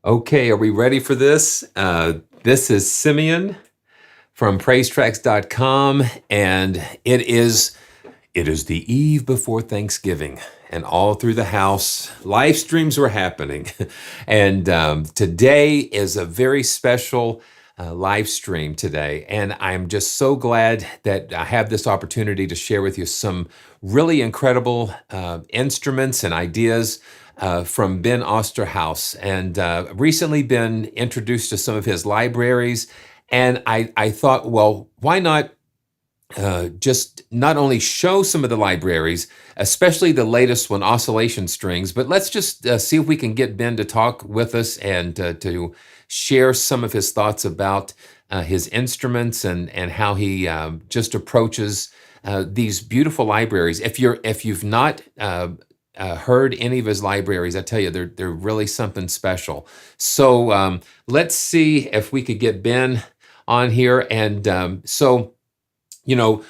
Okay, are we ready for this? This is Simeon from PraiseTracks.com, and it is the eve before Thanksgiving, and all through the house, live streams were happening, and today is a very special live stream today, and I'm just so glad that I have this opportunity to share with you some really incredible instruments and ideas from Ben Osterhouse, and recently been introduced to some of his libraries. And I thought, well, why not just not only show some of the libraries, especially the latest one, Oscillation strings, but let's just see if we can get Ben to talk with us and to share some of his thoughts about his instruments and how he just approaches these beautiful libraries. If you've not heard any of his libraries, I tell you, they're really something special. So let's see if we could get Ben on here. And you know,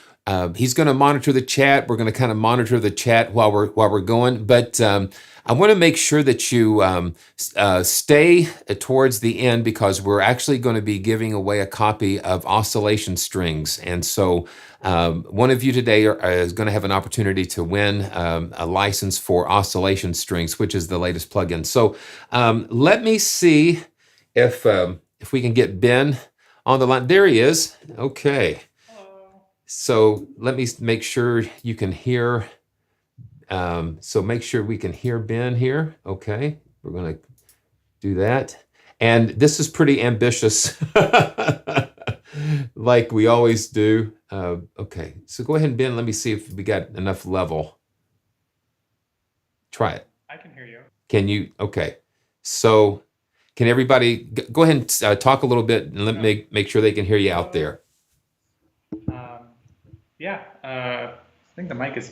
he's going to monitor the chat. We're going to kind of monitor the chat while we're going. But I want to make sure that you stay towards the end, because we're actually going to be giving away a copy of Oscillation strings. And so one of you today is going to have an opportunity to win a license for Oscillation strings, which is the latest plugin. So let me see if we can get Ben on the line. There he is. Okay. So let me make sure you can hear. So make sure we can hear Ben here. Okay, we're going to do that. And this is pretty ambitious, like we always do. Okay, so go ahead, Ben. Let me see if we got enough level. Try it. I can hear you. Can you? Okay. So can everybody go ahead and talk a little bit, and let me make sure they can hear you out there. Yeah, I think the mic is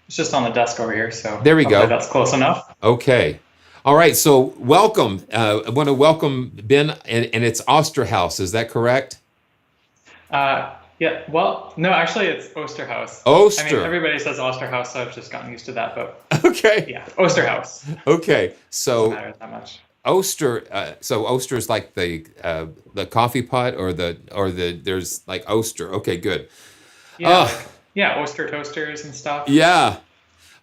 it's just on the desk over here, so there we go. That's close enough. Okay. All right, so welcome. I want to welcome Ben, and it's Osterhouse, is that correct? Yeah, well, no, actually it's Osterhouse. Oster. I mean, everybody says Osterhouse, so I've just gotten used to that, but okay. Yeah, Osterhouse. Okay, so Doesn't matter that much. Oster. So Oster is like the coffee pot, or the there's like Oster. Okay, good. Yeah, yeah, Oster toasters and stuff. Yeah.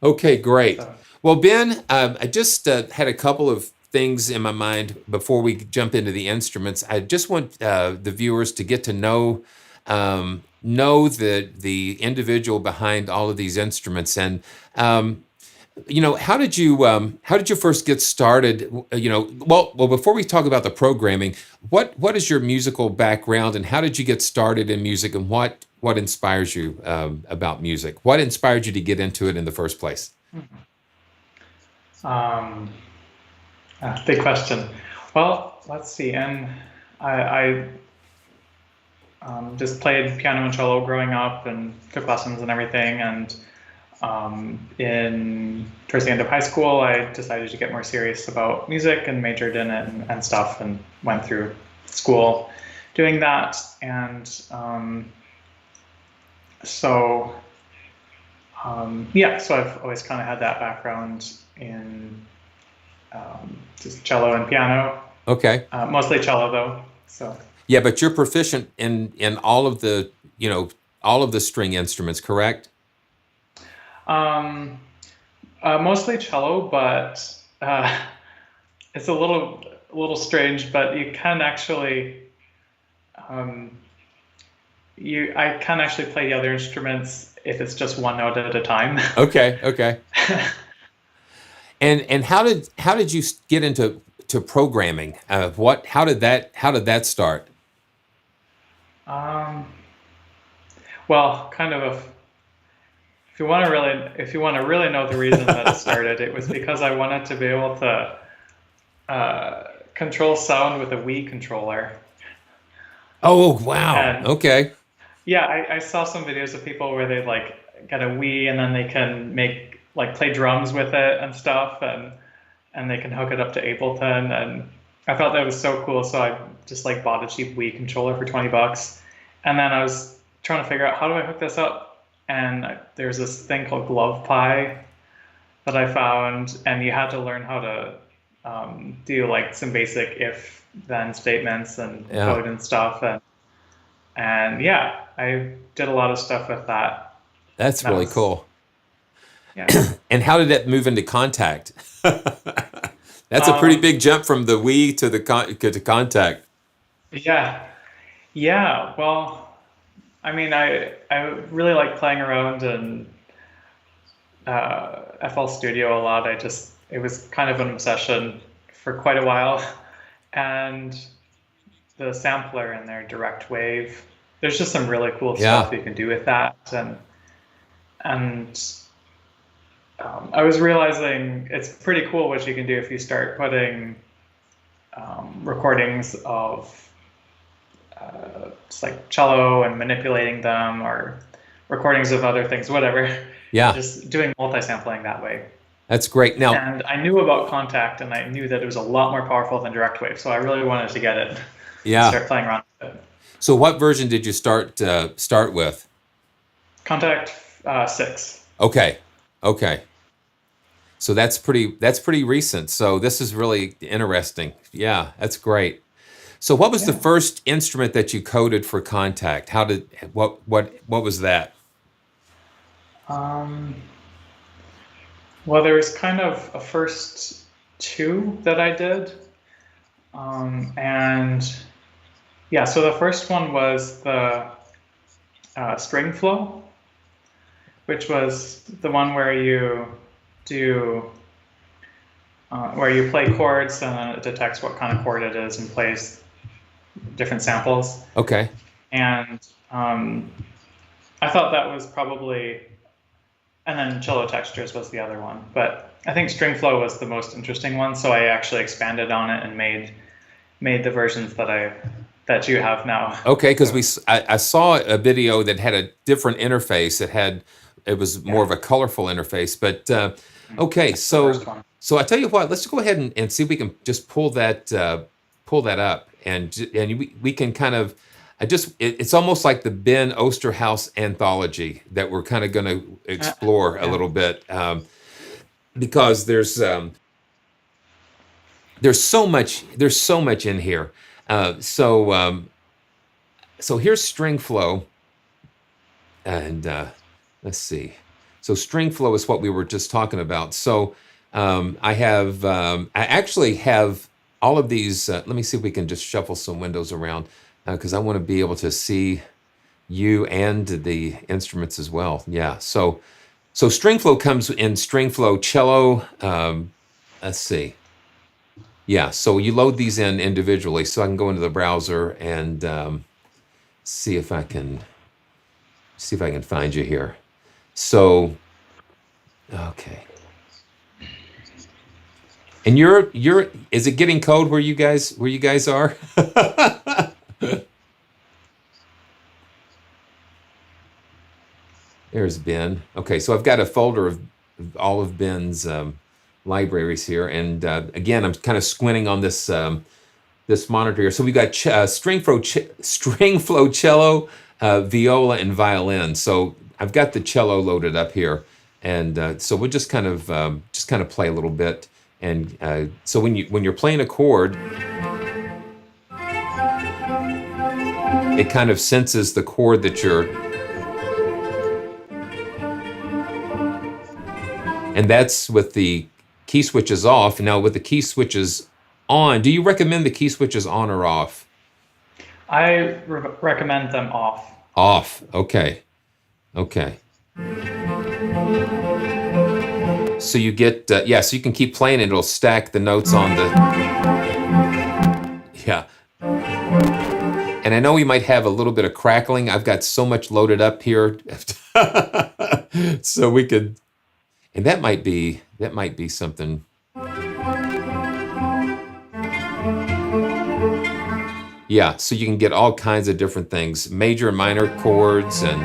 Okay, great. So, Well, Ben, I just had a couple of things in my mind before we jump into the instruments. I just want the viewers to get to know the individual behind all of these instruments. And how did you first get started? Well, before we talk about the programming, what is your musical background, and how did you get started in music, and what inspires you about music? What inspired you to get into it in the first place? Big question. Well, let's see. And I just played piano and cello growing up and took lessons and everything. And towards the end of high school, I decided to get more serious about music and majored in it and stuff, and went through school doing that. And so I've always kind of had that background in just cello and piano. Okay. Mostly cello though. So yeah, but you're proficient in all of the string instruments, correct? Mostly cello, but it's a little strange. But you can actually I can actually play the other instruments if it's just one note at a time. Okay. And how did you get into programming? How did that start? Well, kind of if you want to really know the reason that it started, it was because I wanted to be able to control sound with a Wii controller. Oh wow! And okay. Yeah, I saw some videos of people where they get a Wii and then they can play drums with it and stuff, and they can hook it up to Ableton, and I thought that was so cool. So I just bought a cheap Wii controller for $20, and then I was trying to figure out, how do I hook this up? And there's this thing called Glove Pie that I found, and you had to learn how to do like some basic if then statements and Yeah, code and stuff. And yeah, I did a lot of stuff with that. that's That really was, cool. yeah. And how did that move into Kontakt? That's a pretty Um, big jump from the Wii to the to Kontakt. yeah. Yeah. Well, I mean, I really like playing around in FL Studio a lot. It was kind of an obsession for quite a while. And the sampler in there, Direct Wave, there's just some really cool stuff Yeah, you can do with that. And I was realizing it's pretty cool what you can do if you start putting recordings of just like cello and manipulating them, or recordings of other things, whatever, yeah, just doing multi-sampling that way. that's great. Now, And I knew about Kontakt, and I knew that it was a lot more powerful than Direct Wave, so I really wanted to get it and yeah. start playing around with it. So, what version did you start with? Kontakt 6. Okay, okay. So that's pretty recent. So this is really interesting. Yeah, that's great. So what was the Yeah. first instrument that you coded for Kontakt? How did what was that? Um, well, there was kind of a first two that I did. And yeah, so the first one was the string flow, which was the one where you do where you play chords and then it detects what kind of chord it is and plays different samples. Okay. And I thought that was probably, and then cello textures was the other one. But I think string flow was the most interesting one, so I actually expanded on it and made the versions that you have now. Okay, because So I saw a video that had a different interface. It was more of yeah, a colorful interface. But okay, that's the first one. so I tell you what, let's go ahead and see if we can just pull that up, and we can kind of it's almost like the Ben Osterhouse anthology that we're kind of going to explore a Yeah. little bit, because there's so much in here. So here's string flow, and let's see. So string flow is what we were just talking about. So I actually have all of these. Let me see if we can just shuffle some windows around, because I want to be able to see you and the instruments as well. Yeah. So string flow comes in string flow cello. Let's see. Yeah. So you load these in individually. So I can go into the browser and see if I can find you here. So okay. And you're is it getting code where you guys are? There's Ben. Okay, so I've got a folder of all of Ben's libraries here, and again, I'm kind of squinting on this monitor here. So we've got string flow cello, viola, and violin. So I've got the cello loaded up here, and so we'll just kind of play a little bit. And so when you're playing a chord, it kind of senses the chord that you're, and that's with the key switches off. Now with the key switches on, do you recommend the key switches on or off? I recommend them off. Off. Okay. Okay. So you get yeah. So you can keep playing, and it'll stack the notes on the yeah. And I know we might have a little bit of crackling. I've got so much loaded up here, so we could, and that might be something. Yeah, so you can get all kinds of different things, major and minor chords and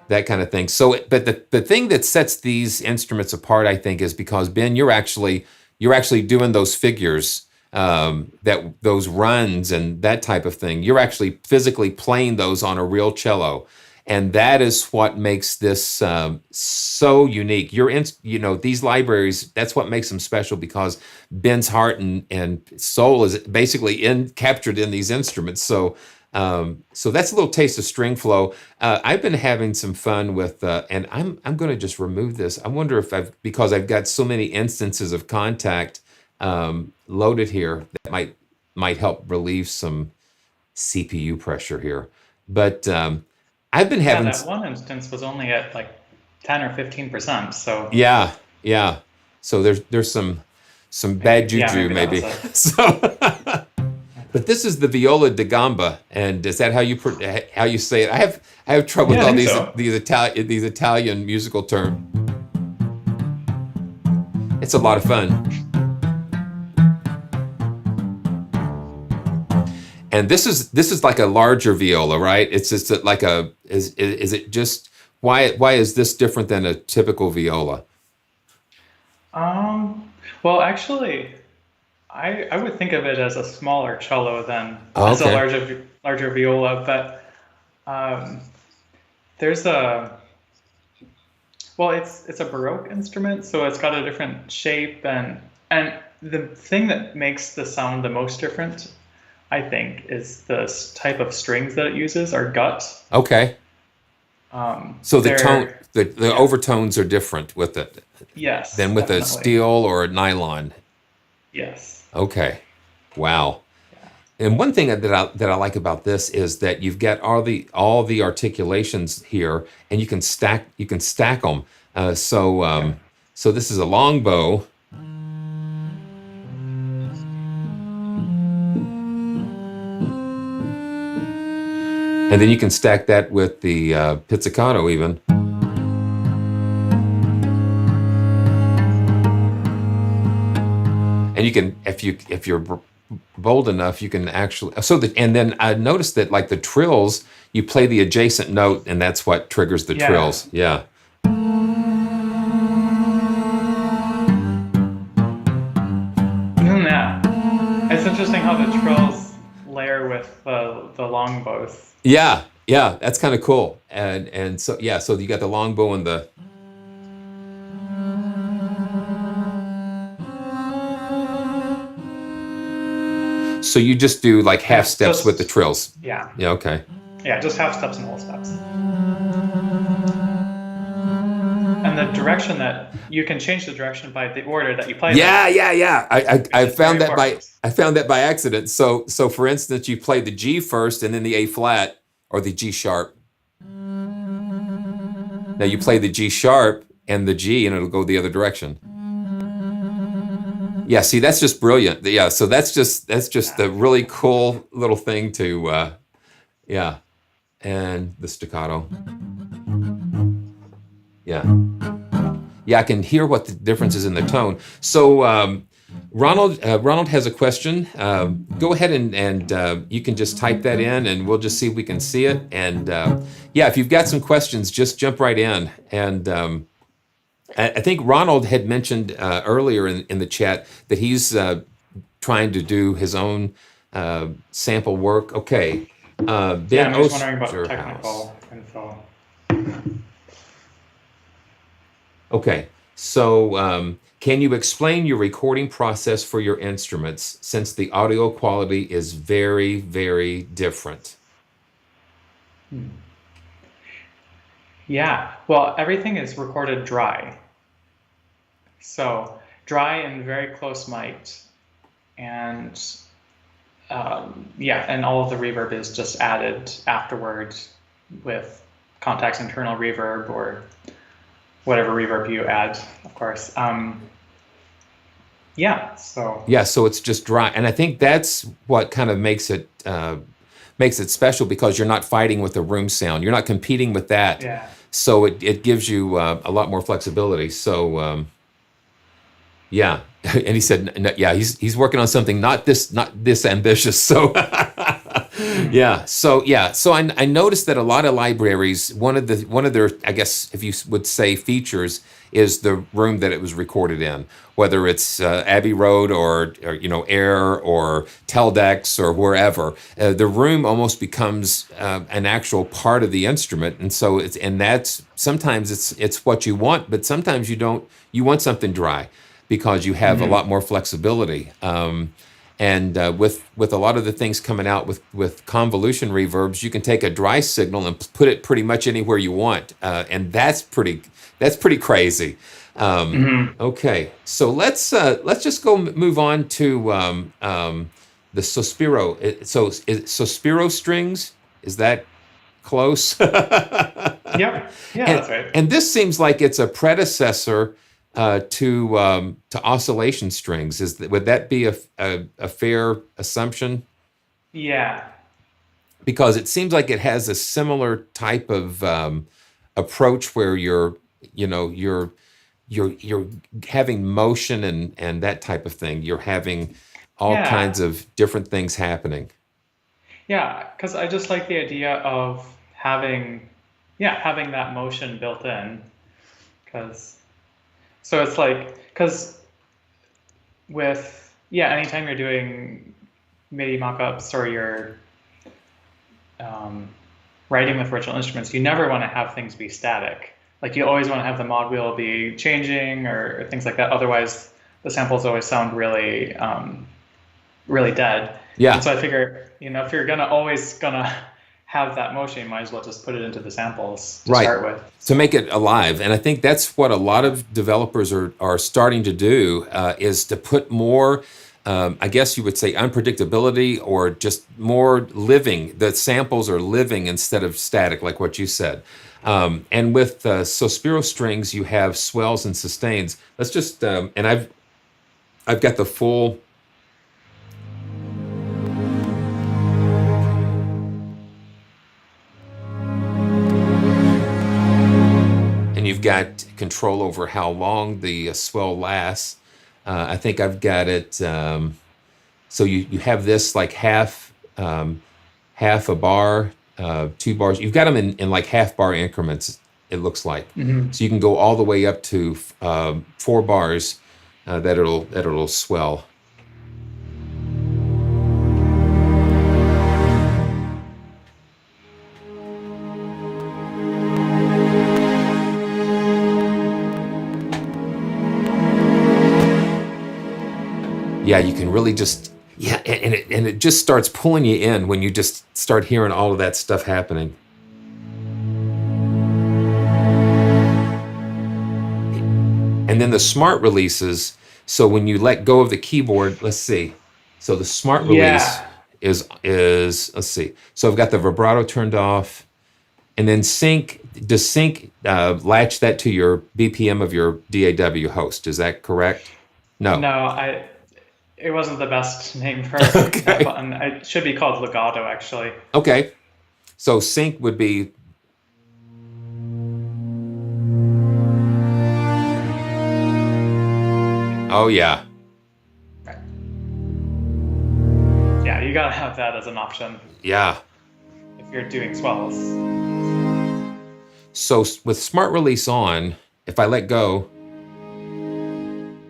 that kind of thing. So, but the thing that sets these instruments apart, I think, is because Ben, you're actually doing those figures, that those runs and that type of thing. You're actually physically playing those on a real cello, And that is what makes this so unique. These libraries, that's what makes them special, because Ben's heart and soul is basically captured in these instruments. So that's a little taste of string flow. I've been having some fun with, and I'm going to just remove this. I wonder if because I've got so many instances of Kontakt loaded here, that might help relieve some CPU pressure here. But I've been having that one instance was only at like 10 or 15%. So yeah. So there's some bad juju maybe. So. But this is the Viola De Gamba, and is that how you say it? I have trouble with all these Italian musical terms. It's a lot of fun. And this is like a larger viola, right? It's just like is it just why is this different than a typical viola? Well, actually, I would think of it as a smaller cello than as a larger viola, but there's it's a Baroque instrument, so it's got a different shape, and the thing that makes the sound the most different, I think, is the type of strings that it uses are gut. Okay. So the tone, the overtones are different with it. Yes. Than with a steel or a nylon. Yes. Okay. Wow. Yeah. And one thing that I like about this is that you've got all the articulations here, and you can stack them. So this is a long bow. And then you can stack that with the pizzicato even. And you can, if you're bold enough, you can actually. And then I noticed that like the trills, you play the adjacent note, and that's what triggers the trills. Yeah. Yeah. It's interesting how the trills layer with the long bows. Yeah, that's kind of cool. And so you got the long bow and the. So you just do like half steps with the trills. Yeah. Yeah. Okay. Yeah, just half steps and whole steps. And the direction that you can change the direction by the order that you play. Yeah. I found that by accident. So for instance, you play the G first and then the A flat or the G sharp. Now you play the G sharp and the G, and it'll go the other direction. Yeah, see, that's just brilliant. Yeah, so that's just the really cool little thing to, and the staccato. Yeah, I can hear what the difference is in the tone. So Ronald has a question. Go ahead and you can just type that in, and we'll just see if we can see it. And if you've got some questions, just jump right in. And I think Ronald had mentioned earlier in the chat that he's trying to do his own sample work. Okay. I'm just wondering about technical info. Okay. So can you explain your recording process for your instruments, since the audio quality is very, very different? Yeah, well, everything is recorded dry. So dry and very close mic, and and all of the reverb is just added afterwards with Kontakt's internal reverb or whatever reverb you add, of course. So it's just dry, and I think that's what kind of makes it special, because you're not fighting with the room sound. You're not competing with that. Yeah. So it gives you a lot more flexibility. So and he said, he's working on something not this ambitious. So So I noticed that a lot of libraries, one of their, I guess if you would say, features is the room that it was recorded in, whether it's Abbey Road or Air or Teldex or wherever. The room almost becomes an actual part of the instrument, and so that's sometimes it's what you want, but sometimes you don't. You want something dry because you have a lot more flexibility. And with a lot of the things coming out with convolution reverbs, you can take a dry signal and put it pretty much anywhere you want, and that's pretty crazy. Okay, so let's just go move on to the Sospiro. Sospiro strings? Is that close? Yep. Yeah, and that's right. and this seems like it's a predecessor to oscillation strings. Would that be a fair assumption? Yeah. Because it seems like it has a similar type of approach where you're having motion and that type of thing. You're having all Yeah. kinds of different things happening. Yeah, because I just like the idea of having, yeah, having that motion built in. Because so it's like, because with, yeah, anytime you're doing MIDI mockups or you're um, writing with virtual instruments, you never want to have things be static. Like you always want to have the mod wheel be changing or things like that. Otherwise, the samples always sound really, really dead. And Yeah. so I figure, if you're gonna have that motion, you might as well just put it into the samples to Right. start with. To make it alive. And I think that's what a lot of developers are starting to do, is to put more, I guess you would say, unpredictability or just more living. The samples are living instead of static, like what you said. And with Sospiro strings, you have swells and sustains. Let's just, and I've got the full. And you've got control over how long the swell lasts. I think I've got it. So you have this like half a bar, 2 bars. You've got them in like half bar increments. It looks like, Hmm. so you can go all the way up to 4 bars that it'll swell. Yeah, you can really just, yeah, and it just starts pulling you in when you just start hearing all of that stuff happening. And then the smart releases. So when you let go of the keyboard, let's see. So the smart release Yeah. is let's see. So I've got the vibrato turned off, and then sync. Does sync latch that to your BPM of your DAW host? Is that correct? No. No, it wasn't the best name for that Okay. button. It should be called legato, actually. Okay. So sync would be. Oh yeah. Right. Yeah, you gotta have that as an option Yeah. if you're doing swells. So with smart release on, if I let go,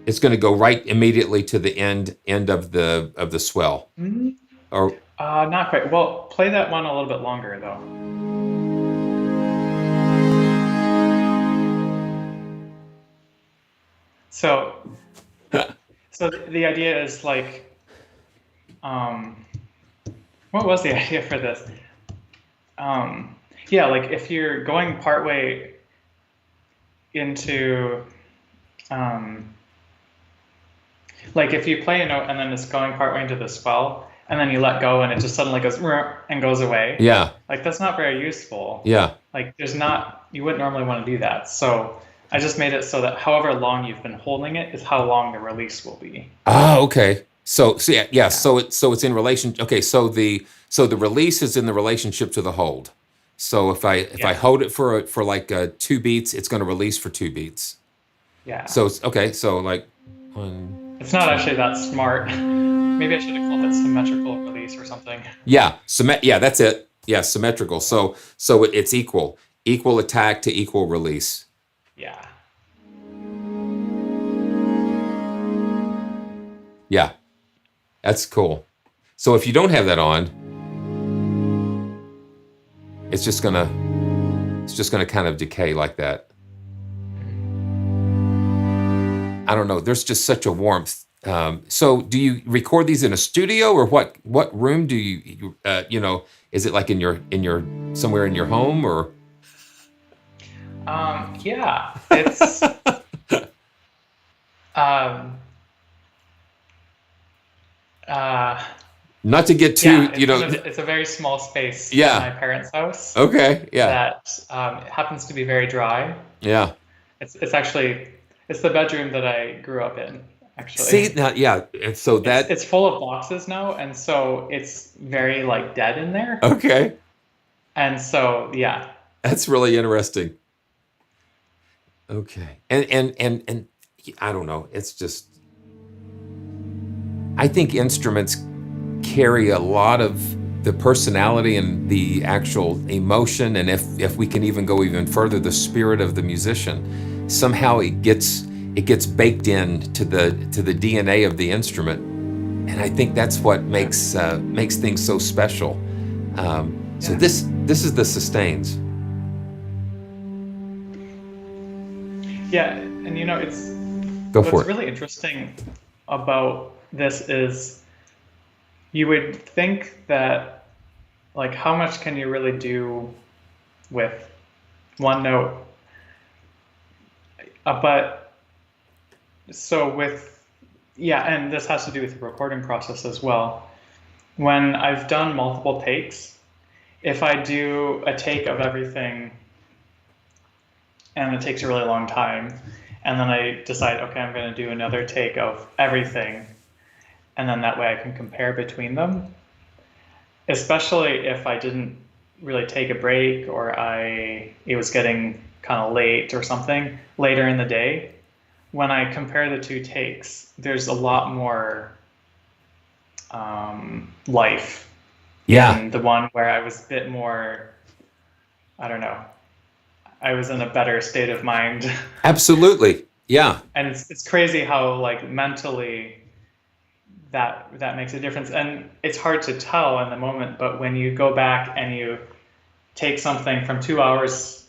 it's going to go right immediately to the end of the swell. Mhm. Or Not quite. Well, play that one a little bit longer, though. So, so the idea is like, um, what was the idea for this? Yeah, like if you're going partway into, um, like if you play a note and then it's going partway into the swell, and then you let go and it just suddenly goes and goes away. yeah, Like that's not very useful. yeah. Like you wouldn't normally want to do that. So I just made it so that however long you've been holding it is how long the release will be. Oh, okay. So yeah, yeah. Yeah. So it's in relation. Okay, so the release is in the relationship to the hold. So if I Yeah. hold it for like 2 beats, it's going to release for 2 beats. Yeah. So it's okay. So like 1. It's not actually that smart. Maybe I should have called it symmetrical release. release or something. Yeah, yeah, that's it. Yeah, symmetrical. So it's equal attack to equal release. Yeah. Yeah, that's cool. So if you don't have that on, it's just gonna kind of decay like that. I don't know. There's just such a warmth. So do you record these in a studio, or what room do you is it like in your somewhere in your home, or? Yeah, it's um, uh, Not to get too, yeah, it's a very small space in my yeah. parents' house Okay. Yeah. that happens to be very dry. Yeah. It's actually it's the bedroom that I grew up in, See, actually. now, yeah. And so that, It's full of boxes now, and so it's very like dead in there. okay. And so yeah. That's really interesting. Okay. And I don't know. It's just, I think instruments carry a lot of the personality and the actual emotion, and if we can even go even further, the spirit of the musician. Somehow it gets baked in to the DNA of the instrument, and I think that's what makes things so special. So Yeah. this is the sustains. Yeah, and it's Go for what's it. really interesting about this is you would think that like how much can you really do with one note? But so and this has to do with the recording process as well. When I've done multiple takes, if I do a take of everything and it takes a really long time, and then I decide, okay, I'm going to do another take of everything, and then that way I can compare between them, especially if I didn't really take a break or it was getting kind of late or something later in the day. When I compare the two takes, there's a lot more life Yeah, in the one where I was a bit more, I don't know, I was in a better state of mind. absolutely. Yeah, And it's crazy how like mentally that makes a difference. And it's hard to tell in the moment, but when you go back and you take something from 2 hours,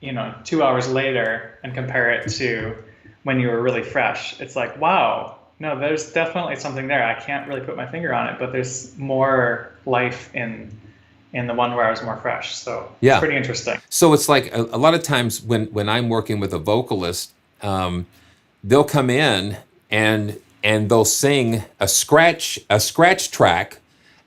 2 hours later and compare it to when you were really fresh, it's like, wow, no, there's definitely something there. I can't really put my finger on it, but there's more life in the one where I was more fresh. So it's yeah. pretty interesting. So it's like a lot of times when I'm working with a vocalist, they'll come in and they'll sing a scratch track,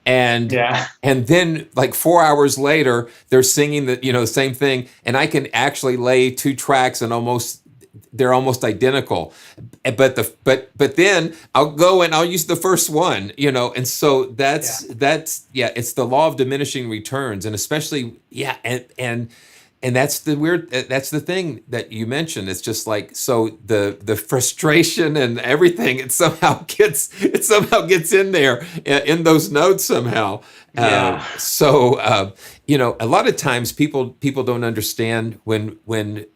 and Yeah. then like 4 hours later they're singing the same thing, and I can actually lay two tracks and they're almost identical, but then I'll go and I'll use the first one, and so Yeah. that's yeah, it's the law of diminishing returns, and especially yeah, and that's the thing that you mentioned. It's just like, so the frustration and everything, it somehow gets in there in those notes somehow. Yeah. A lot of times people don't understand when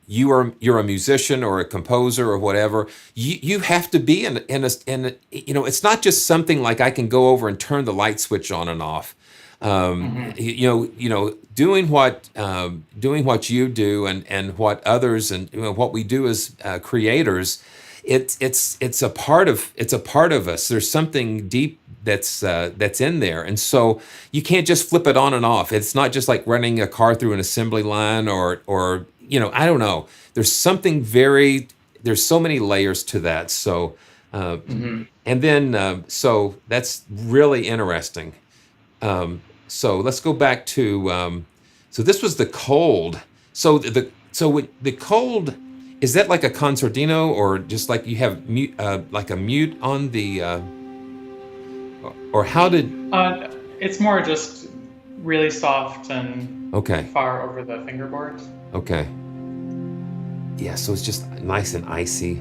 you're a musician or a composer or whatever. You have to be it's not just something like I can go over and turn the light switch on and off. Hmm. Doing what you do, and what others, and what we do as creators, it's a part of us. There's something deep that's in there, and so you can't just flip it on and off. It's not just like running a car through an assembly line, or I don't know. There's so many layers to that. So Hmm. and then so that's really interesting. So let's go back to so this was the cold. The cold, is that like a concertino, or just like you have mute, like a mute on the or how did? It's more just really soft and Okay, far over the fingerboard. okay, yeah. So it's just nice and icy.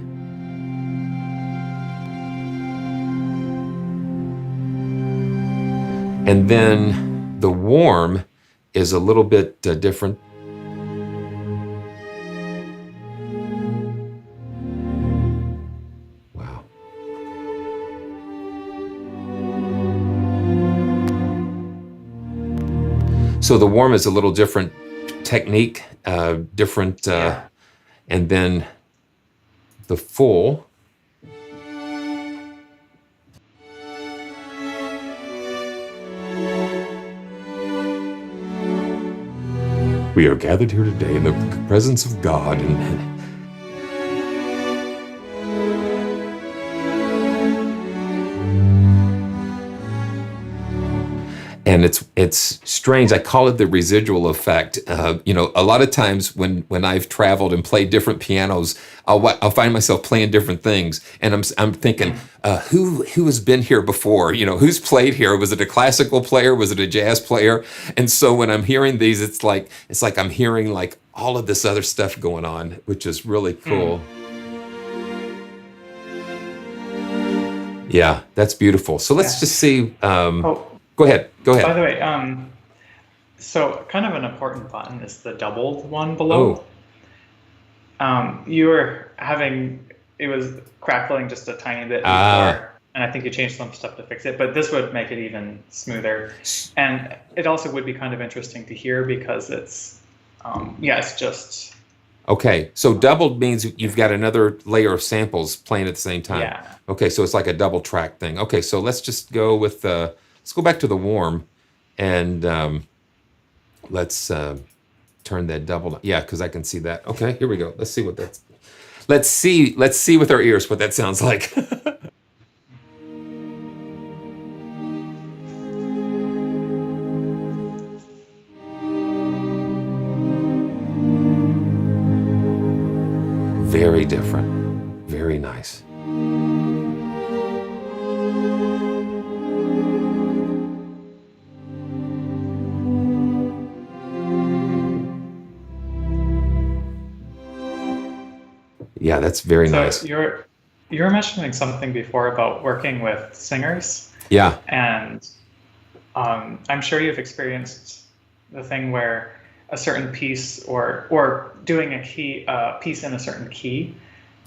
And then the warm is a little bit different. Wow. So the warm is a little different technique, different, and then the full. We are gathered here today in the presence of God, and it's strange. I call it the residual effect. You know, a lot of times when I've traveled and played different pianos, I'll find myself playing different things, and I'm thinking, who has been here before? You know, who's played here? Was it a classical player? Was it a jazz player? And so when I'm hearing these, it's like I'm hearing like all of this other stuff going on, which is really cool. Yeah, that's beautiful. So let's just see. Go ahead. By the way, so kind of an important button is the doubled one below. You were having, it was crackling just a tiny bit before, and I think you changed some stuff to fix it, but this would make it even smoother. And it also would be kind of interesting to hear because it's, it's just... Okay, so doubled means you've got another layer of samples playing at the same time. Yeah. Okay, so it's like a double track thing. Okay, so let's just go with... let's go back to the warm, and let's turn that double. Yeah, because I can see that. Okay, here we go. Let's see what that's. Let's see with our ears what that sounds like. Very different. Very nice. Yeah, that's very nice. You were mentioning something before about working with singers. Yeah. And I'm sure you've experienced the thing where a certain piece or doing a piece in a certain key,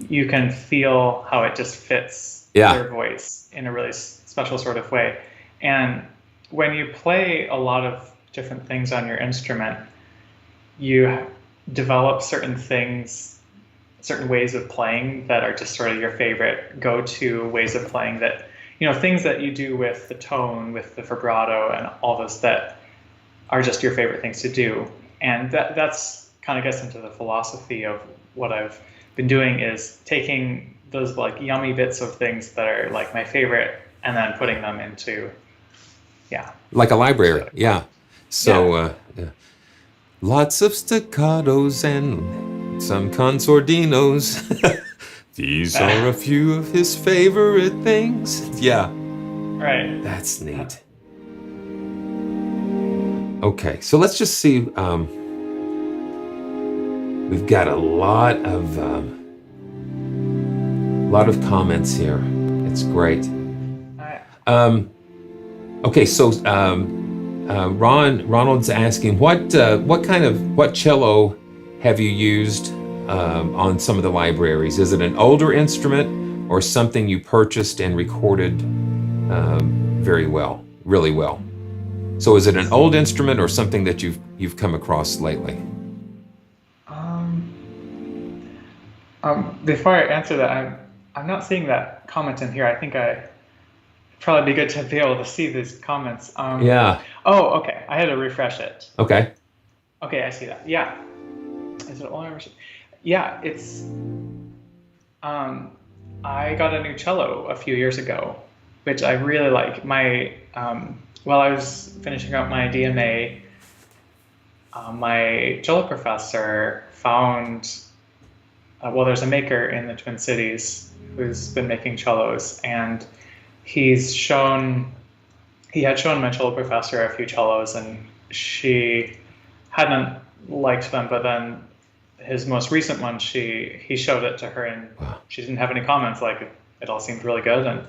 you can feel how it just fits their voice in a really special sort of way. And when you play a lot of different things on your instrument, you develop certain ways of playing that are just sort of your favorite go-to ways of playing, that, you know, things that you do with the tone, with the vibrato and all those that are just your favorite things to do. And that's kind of gets into the philosophy of what I've been doing, is taking those like yummy bits of things that are like my favorite and then putting them into, like a library. Yeah. So lots of staccatos and some consordinos. These are a few of his favorite things. Yeah. Right. That's neat. Okay, so let's just see. We've got a lot of comments here. It's great. Okay, so Ronald's asking what cello have you used on some of the libraries? Is it an older instrument or something you purchased and recorded really well? So is it an old instrument or something that you've come across lately? Before I answer that, I'm not seeing that comment in here. I think it'd probably be good to be able to see these comments. Yeah. Oh, okay. I had to refresh it. Okay. Okay, I see that. Yeah. Is it all? Yeah, it's. I got a new cello a few years ago, which I really like. While I was finishing up my DMA, my cello professor found, there's a maker in the Twin Cities who's been making cellos, and he had shown my cello professor a few cellos, and she hadn't liked them, but then his most recent one, he showed it to her, and she didn't have any comments. Like, it all seemed really good, and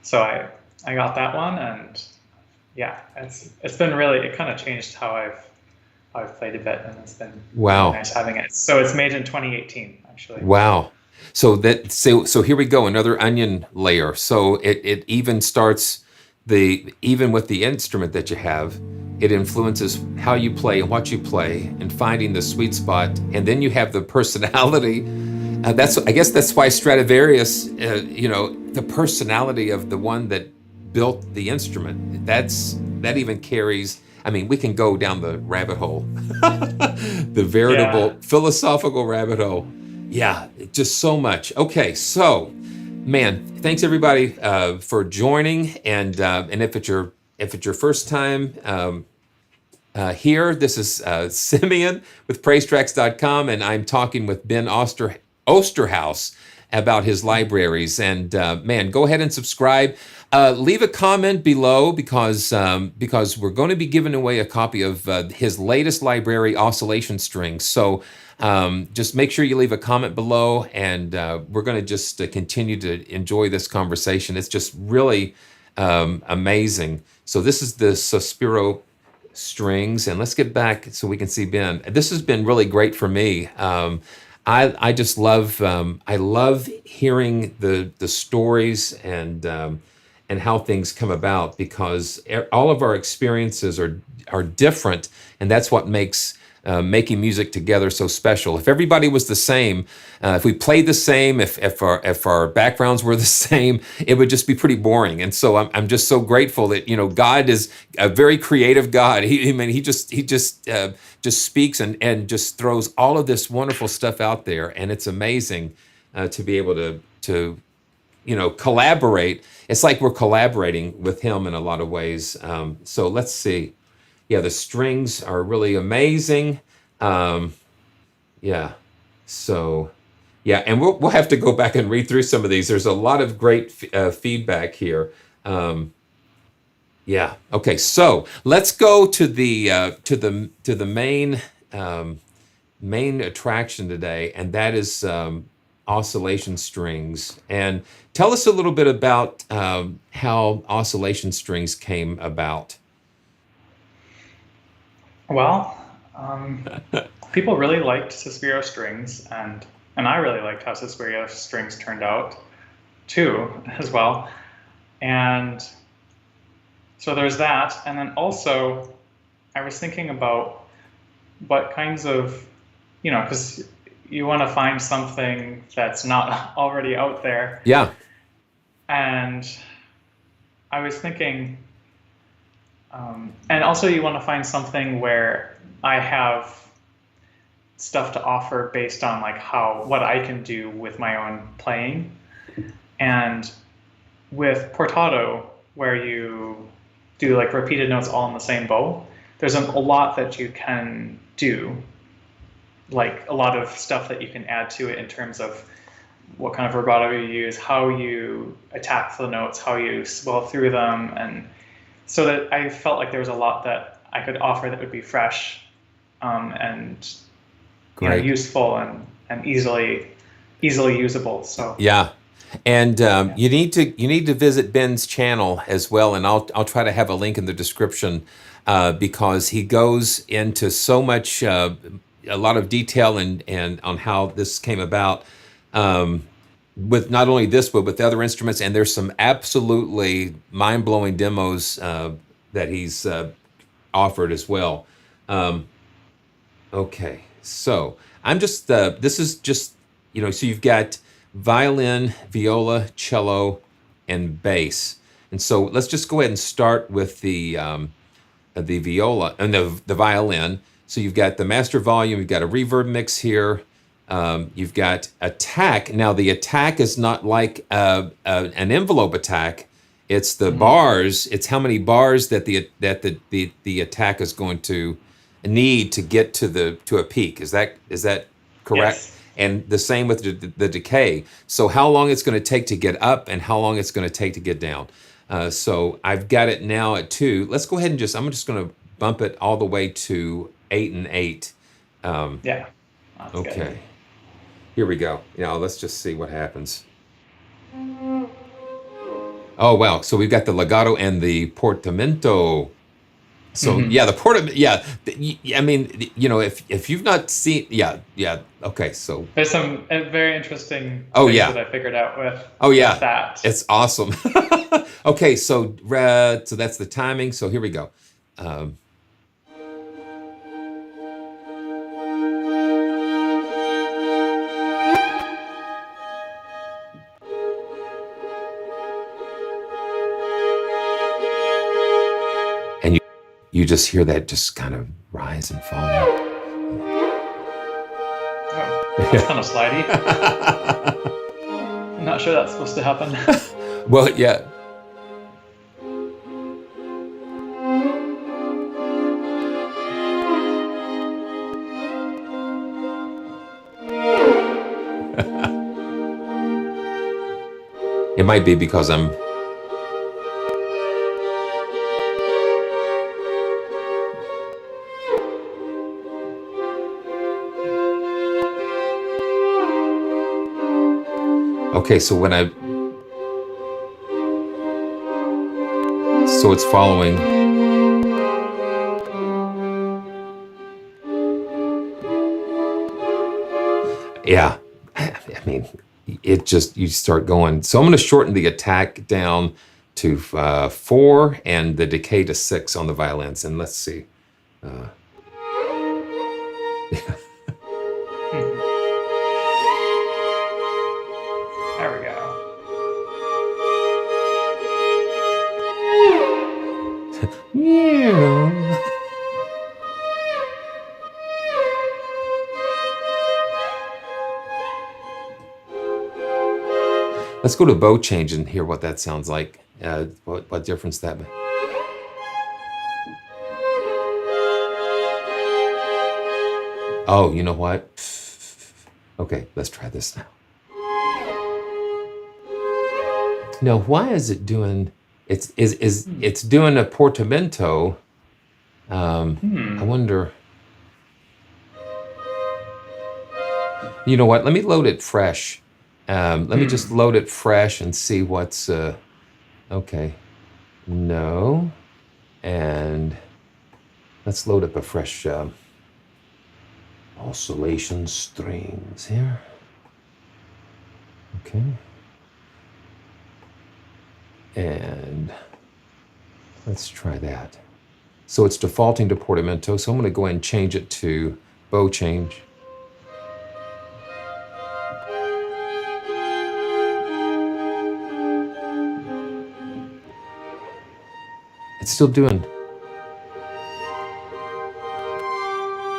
so I got that one, and yeah, it's been really, it kind of changed how I've played a bit, and it's been really Wow. nice having it. So it's made in 2018, actually. Wow. So here we go, another onion layer. So it even starts even with the instrument that you have, it influences how you play and what you play and finding the sweet spot. And then you have the personality. That's I guess that's why Stradivarius, the personality of the one that built the instrument. That even carries. I mean, we can go down the rabbit hole, the Yeah. veritable philosophical rabbit hole. Yeah, just so much. Okay, so man, thanks everybody for joining, and if it's your first time here, this is Simeon with PraiseTracks.com, and I'm talking with Ben Osterhouse about his libraries. And man, go ahead and subscribe. Leave a comment below because we're going to be giving away a copy of his latest library, Oscillation Strings. So just make sure you leave a comment below, and we're going to just continue to enjoy this conversation. It's just really amazing. So this is the Sospiro strings, and let's get back so we can see Ben. This has been really great for me. I just love I love hearing the stories and how things come about, because all of our experiences are different, and that's what makes making music together so special. If everybody was the same, if we played the same, if our backgrounds were the same, it would just be pretty boring. And so I'm just so grateful that God is a very creative God. He just speaks and just throws all of this wonderful stuff out there, and it's amazing to be able to collaborate. It's like we're collaborating with him in a lot of ways. So let's see. Yeah, the strings are really amazing. Um, yeah. So, yeah, and we'll have to go back and read through some of these. There's a lot of great feedback here. Um, yeah. Okay. So let's go to the main attraction today, and that is oscillation strings. And tell us a little bit about how oscillation strings came about. Well, people really liked Suspiro strings, and I really liked how Suspiro strings turned out too, as well. And so there's that. And then also, I was thinking about what kinds of, because you want to find something that's not already out there. Yeah. And I was thinking, and also you want to find something where I have stuff to offer based on like what I can do with my own playing. And with portato, where you do like repeated notes all in the same bow, there's a lot that you can do, like a lot of stuff that you can add to it in terms of what kind of vibrato you use, how you attack the notes, how you swell through them, and so that I felt like there was a lot that I could offer that would be fresh, and Great. useful and easily usable. So Yeah. And yeah. you need to visit Ben's channel as well, and I'll try to have a link in the description because he goes into so much a lot of detail and on how this came about with not only this but with other instruments, and there's some absolutely mind-blowing demos that he's offered as well. Um, Okay, so I'm just this is just so you've got violin, viola, cello, and bass, and so let's just go ahead and start with the viola and the violin. So you've got the master volume, you've got a reverb mix here, you've got attack. Now the attack is not like an envelope attack. It's the Mhm. bars. It's how many bars that the attack is going to need to get to a peak. Is that correct? Yes. And the same with the decay. So how long it's going to take to get up and how long it's going to take to get down. So I've got it now at 2. Let's go ahead and I'm just going to bump it all the way to 8 and 8. Um, Yeah. That's good. okay, here we go. Now let's just see what happens. Oh wow! So we've got the legato and the portamento. So Hmm. yeah, the portamento. Yeah, I mean, if you've not seen, yeah, yeah. Okay, so There's some very interesting oh things that yeah, I figured out oh with yeah, that. it's awesome. Okay, so that's the timing. So here we go. Um, and you just hear that just kind of rise and fall. Oh, that's kind of slidey. I'm not sure that's supposed to happen. Well, yeah. It might be because I'm. Okay, so when I. So it's following. Yeah. I mean, it just, you start going. So I'm going to shorten the attack down to 4 and the decay to 6 on the violins. And let's see. Uh, Mhm. There we go. yeah. Let's go to bow change and hear what that sounds like. What difference that makes. Oh, you know what? Okay, let's try this now. Now, why is it doing? It's doing a portamento. I Hmm. wonder. You know what? Let me load it fresh. Let me just Hmm. load it fresh and see what's. Okay, no, and let's load up a fresh oscillation strings here. Okay, and let's try that. So it's defaulting to portamento. So I'm going to go ahead and change it to bow change. It's still doing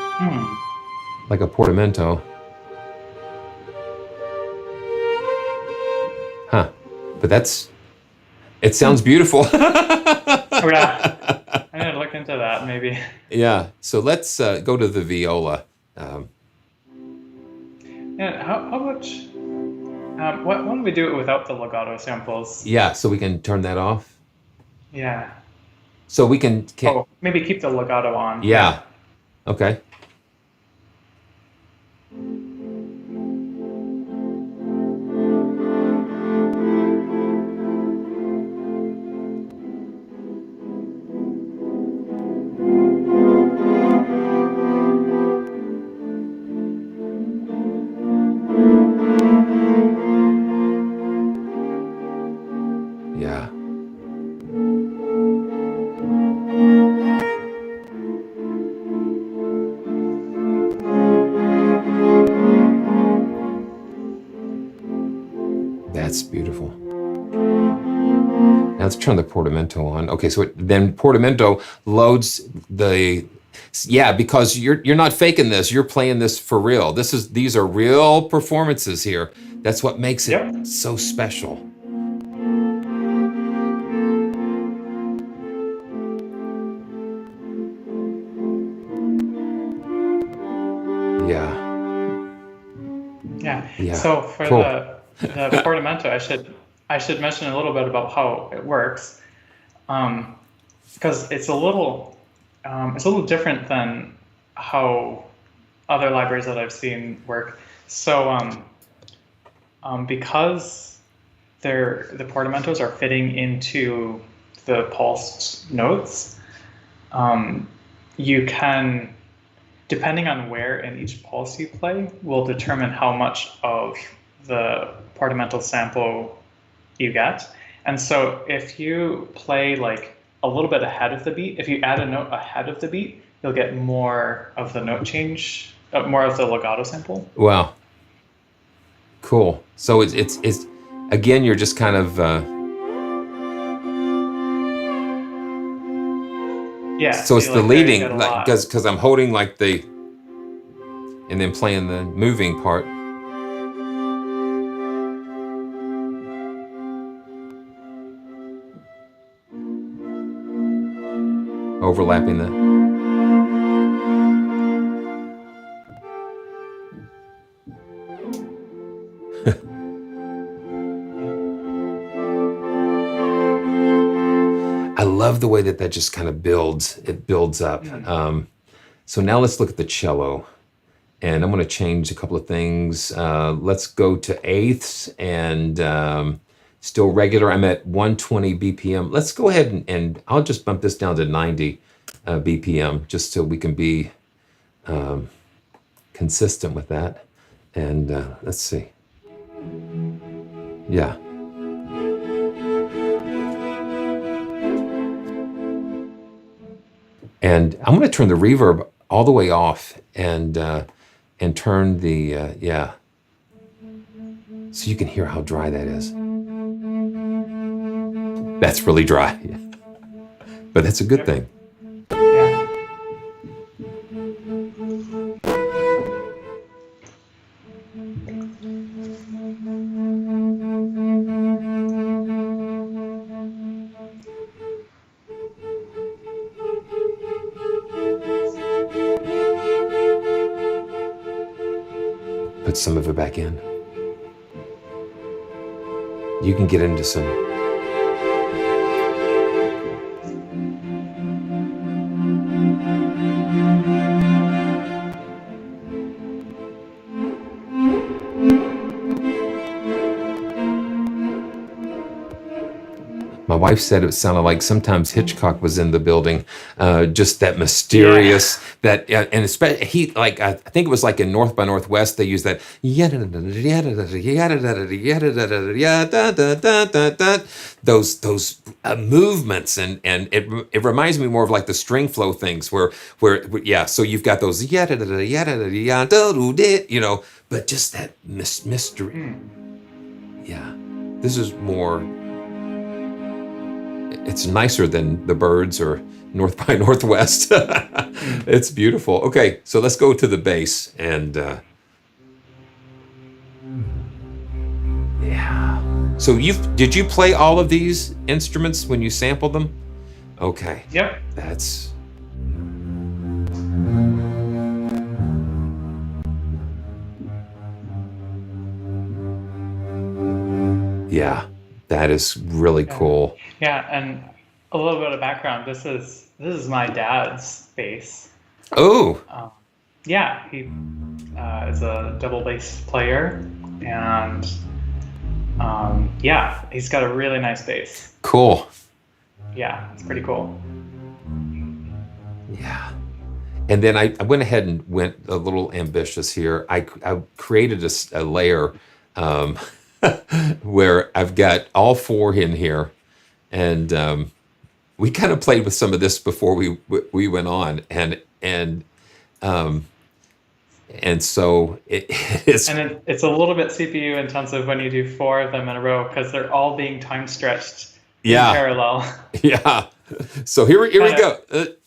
Hmm. like a portamento, huh? But it sounds Hmm. beautiful. Oh yeah. I'm gonna look into that maybe. Yeah. So let's go to the viola. Um, Yeah. How much? Why don't we do it without the legato samples? yeah. So we can turn that off. Yeah. So we can Oh, maybe keep the legato on. Yeah. yeah. Okay. Yeah. That's beautiful. Now let's turn the portamento on. Okay, so then portamento loads the yeah, because you're not faking this. You're playing this for real. These are real performances here. That's what makes it Yep. so special. Yeah. Yeah. Yeah. So for Cool. the portamento, I should mention a little bit about how it works, because it's a little different than how other libraries that I've seen work. So because the portamentos are fitting into the pulsed notes, you can, depending on where in each pulse you play, will determine how much of the portamental sample you get. And so if you play like a little bit ahead of the beat, if you add a note ahead of the beat, you'll get more of the note change, more of the legato sample. Wow. Cool. So it's again, you're just kind of Yeah. so it's you the like leading, get a like lot. because I'm holding like the, and then playing the moving part. Overlapping that. I love the way that just kind of builds. It builds up. So now let's look at the cello, and I'm going to change a couple of things. Let's go to eighths and still regular. I'm at 120 BPM. Let's go ahead and I'll just bump this down to 90 BPM just so we can be consistent with that. And let's see. Yeah. And I'm going to turn the reverb all the way off and turn the, yeah. So you can hear how dry that is. That's really dry. But that's a good thing. Yeah. Put some of it back in. You can get into some. My wife said it sounded like sometimes Hitchcock was in the building, just that mysterious, that, and especially he, like, I think it was like in North by Northwest, they use that, those movements, and it reminds me more of like the string flow things where yeah, so you've got those, you know, but just that mystery. Yeah, this is more. It's nicer than the Birds or North by Northwest. It's beautiful. Okay, so let's go to the bass and yeah. So did you play all of these instruments when you sampled them? Okay. Yep. That's. Yeah, that is really cool. Yeah, and a little bit of background. This is my dad's bass. Oh. Yeah, he is a double bass player, and yeah, he's got a really nice bass. Cool. Yeah, it's pretty cool. Yeah. And then I went ahead and went a little ambitious here. I created a layer where I've got all four in here. And we kind of played with some of this before we went on, and so it's. And it's a little bit CPU intensive when you do four of them in a row because they're all being time stretched in parallel. Yeah. So here we go.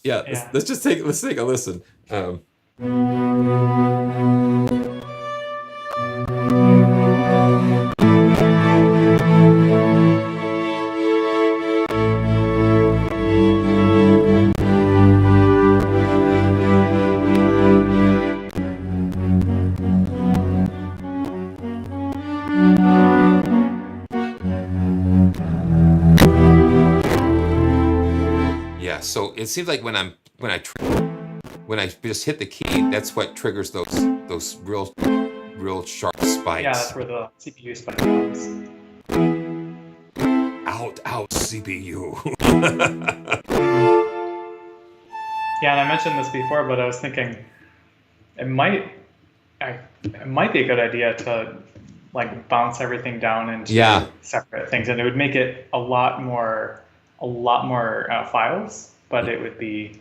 Yeah. Let's take a listen. So it seems like when I just hit the key, that's what triggers those real sharp spikes. Yeah, that's where the CPU spike comes. out CPU. Yeah, and I mentioned this before, but I was thinking it might it might be a good idea to like bounce everything down into Yeah. separate things, and it would make it a lot more files, but it would be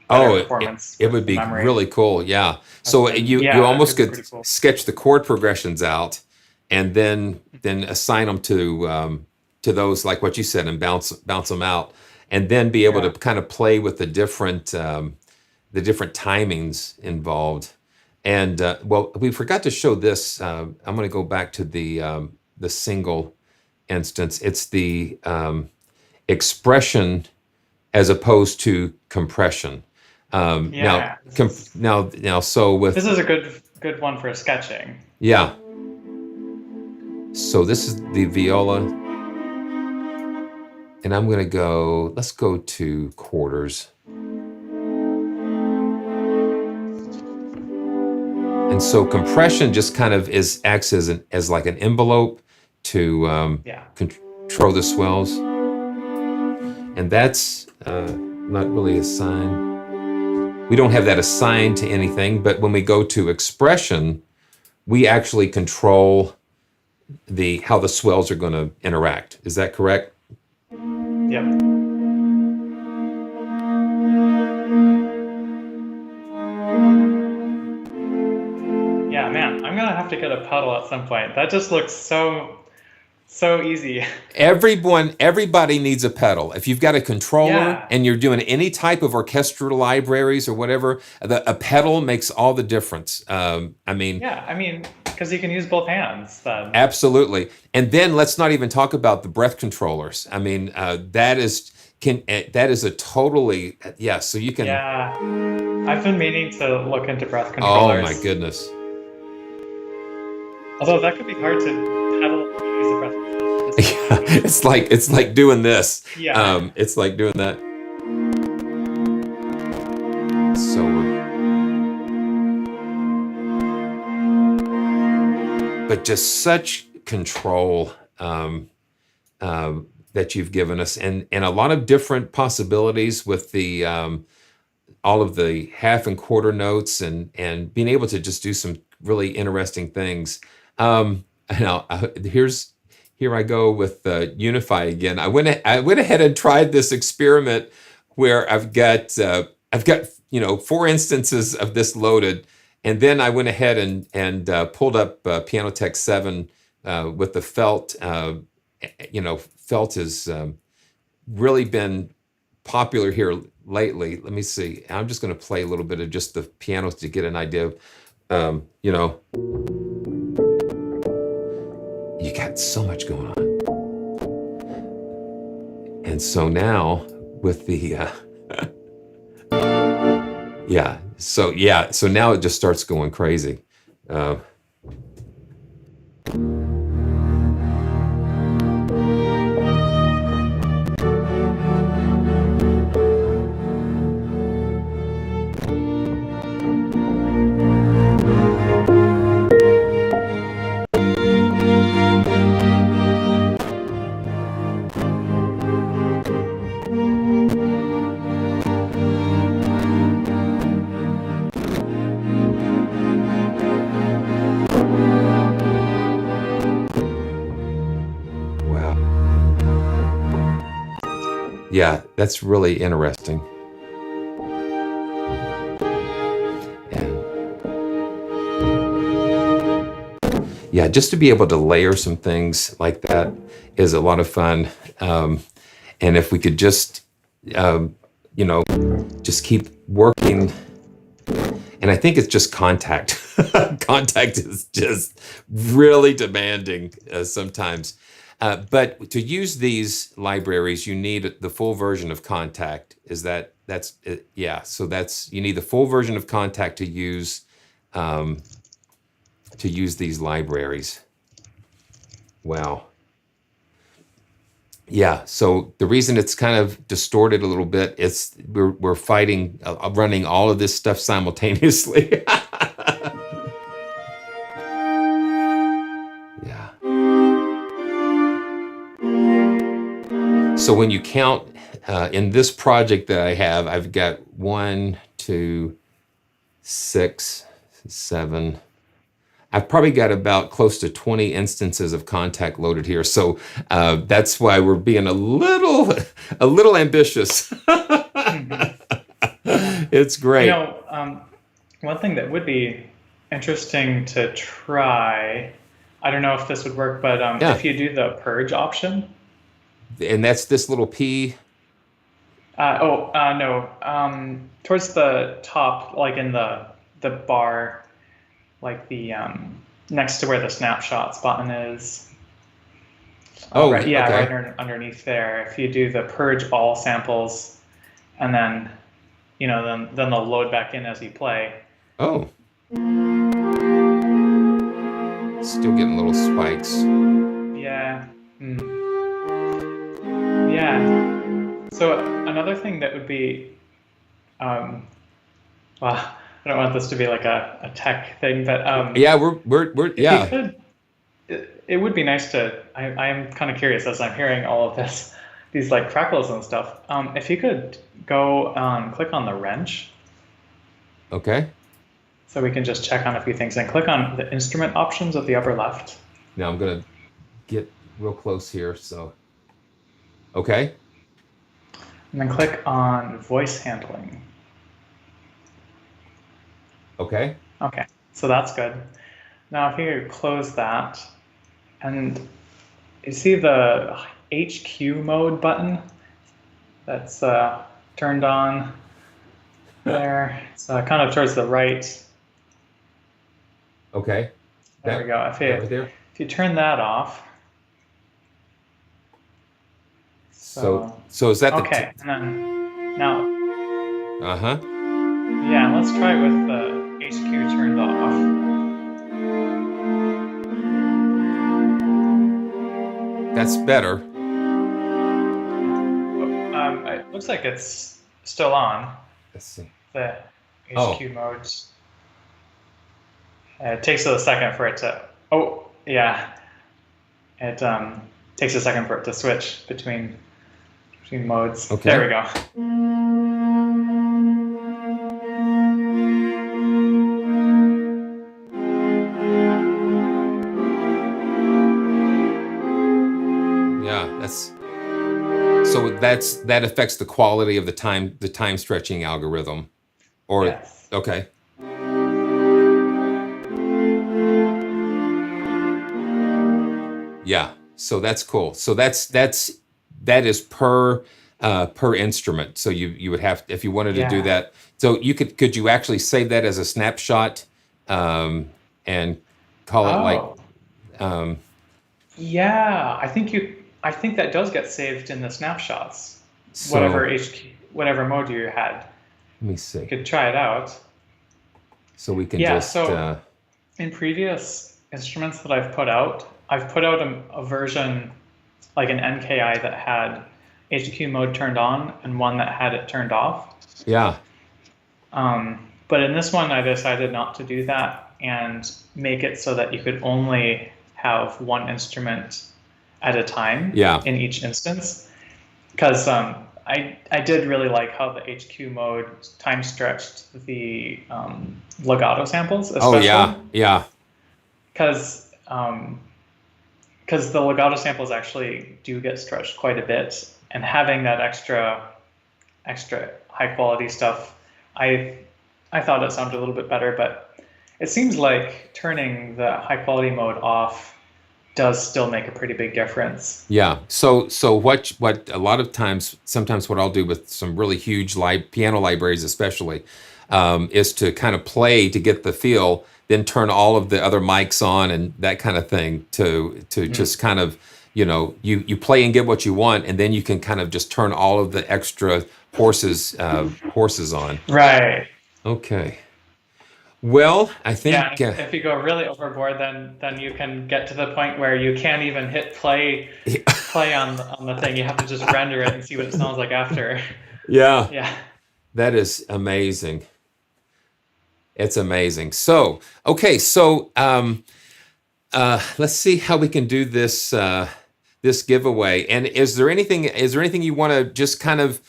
better Oh, performance it with would the be memory. really cool. Yeah. So you Yeah, it almost could be could pretty cool. sketch the chord progressions out, and then assign them to those, like what you said, and bounce them out, and then be able to Yeah. kind of play with the different timings involved. And well, we forgot to show this. I'm going to go back to the single instance. It's the expression as opposed to compression. Yeah. Now, so This with, is a good one for sketching. yeah, so this is the viola, and I'm gonna go, let's go to quarters. And so compression just kind of acts as like an envelope to Yeah. control the swells. And that's not really assigned. We don't have that assigned to anything, but when we go to expression, we actually control how the swells are going to interact. Is that correct? Yep. Yeah, man, I'm gonna have to get a pedal at some point. That just looks so easy. Everybody needs a pedal. If you've got a controller Yeah. and you're doing any type of orchestral libraries or whatever, a pedal makes all the difference. I mean, Yeah, I mean, because you can use both hands then. absolutely. And then let's not even talk about the breath controllers. I mean, that is a totally, yeah. So you can. Yeah. I've been meaning to look into breath Oh controllers. my goodness. Although that could be hard to pedal use the breath controller. Yeah, it's like doing this. Yeah. It's like doing that. So but just such control that you've given us, and a lot of different possibilities with the all of the half and quarter notes, and being able to just do some really interesting things. Now here I go with Unify again. I went ahead and tried this experiment where I've got 4 instances of this loaded, and then I went ahead and pulled up Piano Tech 7 with the felt. Felt has really been popular here lately. Let me see. I'm just going to play a little bit of just the piano to get an idea of, you got so much going on. And so now with the, so now it just starts going crazy. Yeah, that's really interesting. Yeah, just to be able to layer some things like that is a lot of fun. And if we could just, just keep working. And I think it's just Kontakt. Kontakt is just really demanding sometimes. But to use these libraries, you need the full version of Kontakt. Yeah. So you need the full version of Kontakt to use these libraries. Wow. Yeah. So the reason it's kind of distorted a little bit is we're fighting running all of this stuff simultaneously. Yeah. So when you count in this project that I have, I've got 1, 2, 6, 7. I've probably got about close to 20 instances of Kontakt loaded here. So that's why we're being a little ambitious. Mhm. Yeah. It's You great. know, one thing that would be interesting to try, I don't know if this would work, but Yeah. if you do the purge option, And that's this little P. no, towards the top, like in the bar, like the next to where the snapshots button is. Oh, Right, yeah, okay. underneath there. If you do the purge all samples, and then then they'll load back in as you play. Oh, still getting little spikes. Yeah. Yeah. So another thing that would be, um, well, I don't want this to be like a tech thing, but Yeah, we're if you yeah. could, it would be nice to. I am kind of curious as I'm hearing all of this, these like crackles and stuff. If you could go click on the wrench, Okay. so we can just check on a few things, and click on the instrument options at the upper left, Now I'm gonna get real close here. So, okay. and then click on voice handling. Okay. Okay, so that's good. Now if you close that, and you see the HQ mode button that's turned on there. It's kind of towards the right. Okay. There we That go. that right there. If you turn that off, So so so is that the okay, and then now uh-huh. yeah, let's try it with the HQ turned off. That's better. It looks like it's still on Let's see. the Oh, HQ mode. It takes a second for it to. Oh yeah, it takes a second for it to switch between modes. There okay. we go. Yeah, that affects the quality of the time stretching algorithm. Or Yes. okay. Yeah. So that's cool. So that is per instrument. So you would have, if you wanted to do Yeah. that. So could you actually save that as a snapshot and call it like Oh, um, yeah. I think that does get saved in the snapshots. Whatever so whatever mode you had, let me you see. could try it out. So we can Yeah. just So in previous instruments that I've put out a version like an NKI that had HQ mode turned on and one that had it turned off. yeah. But in this one, I decided not to do that and make it so that you could only have one instrument at a time Yeah. in each instance. Because I did really like how the HQ mode time stretched the legato samples, Oh especially yeah. Yeah. because the legato samples actually do get stretched quite a bit, and having that extra high quality stuff, I I thought it sounded a little bit better, but it seems like turning the high quality mode off does still make a pretty big difference. Yeah. So what a lot of times, sometimes what I'll do with some really huge piano libraries, especially, is to kind of play to get the feel, then turn all of the other mics on and that kind of thing to Mm. just kind of, you play and get what you want, and then you can kind of just turn all of the extra horses on. Right. Okay. Well, I Yeah, think if you go really overboard, then you can get to the point where you can't even hit play on the thing. You have to just render it and see what it sounds like after. yeah, Yeah. that is amazing. It's amazing. So, okay, so let's see how we can do this this giveaway. And is there anything you want to just kind of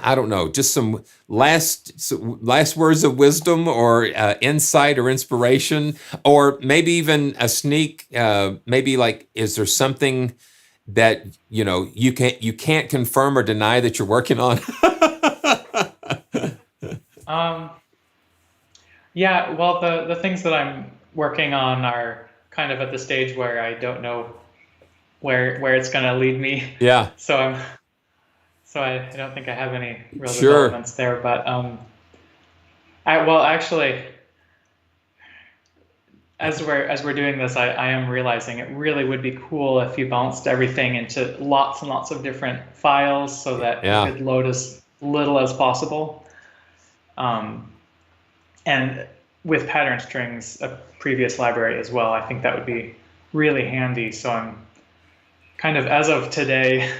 I don't know, just some last words of wisdom or insight or inspiration, or maybe even a sneak, maybe like, is there something that you can't confirm or deny that you're working on? Um, yeah, well, the things that I'm working on are kind of at the stage where I don't know where it's going to lead me. Yeah, So I don't think I have any real sure. developments there. But well, actually, as we're doing this, I am realizing it really would be cool if you bounced everything into lots and lots of different files so that it Yeah, could load as little as possible. Um, and with pattern strings, a previous library as well, I think that would be really handy. So I'm kind of, as of today,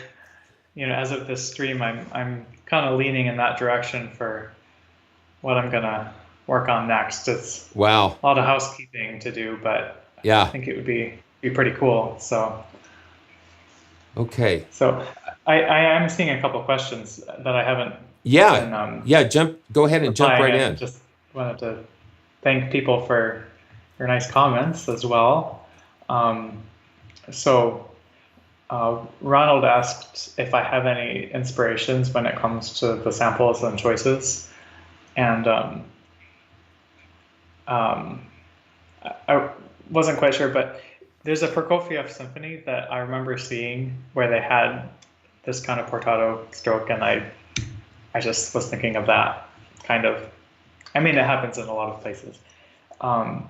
as of this stream, I'm kind of leaning in that direction for what I'm gonna work on next. It's wow. a lot of housekeeping to do, but I Yeah, think it would be pretty cool. So okay. so I am seeing a couple of questions that I haven't Yeah, been yeah, go ahead and jump replying, right and in. just wanted to thank people for your nice comments as well. Um, so Ronald asked if I have any inspirations when it comes to the samples and choices, and um, I wasn't quite sure, but there's a Prokofiev symphony that I remember seeing where they had this kind of portato stroke, and I just was thinking of that kind of. I mean, it happens in a lot of places. Um,